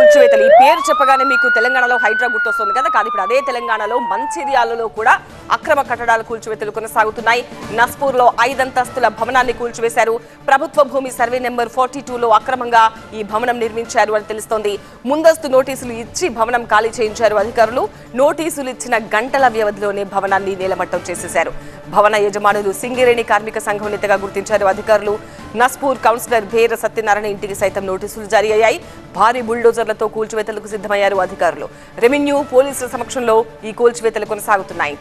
కూల్చివేతలు ఈ పేరు చెప్పగానే మీకు తెలంగాణలో హైడ్రా గుర్తొస్తుంది కదా. కానీ ఇప్పుడు అదే తెలంగాణలో మంచిర్యాలలో కూడా అక్రమ కట్టడాల కూల్చివేతలు కొనసాగుతున్నాయి. నస్పూర్లో 5 అంతస్తుల భవనాన్ని కూల్చివేశారు. ప్రభుత్వ భూమి సర్వే నెంబర్ 42లో అక్రమంగా ఈ భవనం నిర్మించారు అని తెలుస్తోంది. ముందస్తు నోటీసులు ఇచ్చి భవనం ఖాళీ చేయించారు అధికారులు. నోటీసులు ఇచ్చిన గంటల వ్యవధిలోనే భవనాన్ని నేలమట్టం చేసేశారు. భవన యజమానులు సింగరేణి కార్మిక సంఘం నేతగా గుర్తించారు అధికారులు. నస్పూర్ కౌన్సిలర్ భేర సత్యనారాయణ ఇంటికి సైతం నోటీసులు జారీ అయ్యాయి. భారీ బుల్డోజర్లతో కూల్చివేతలకు సిద్ధమయ్యారు అధికారులు. రెవెన్యూ పోలీసుల సమక్షంలో ఈ కూల్చివేతలు కొనసాగుతున్నాయి.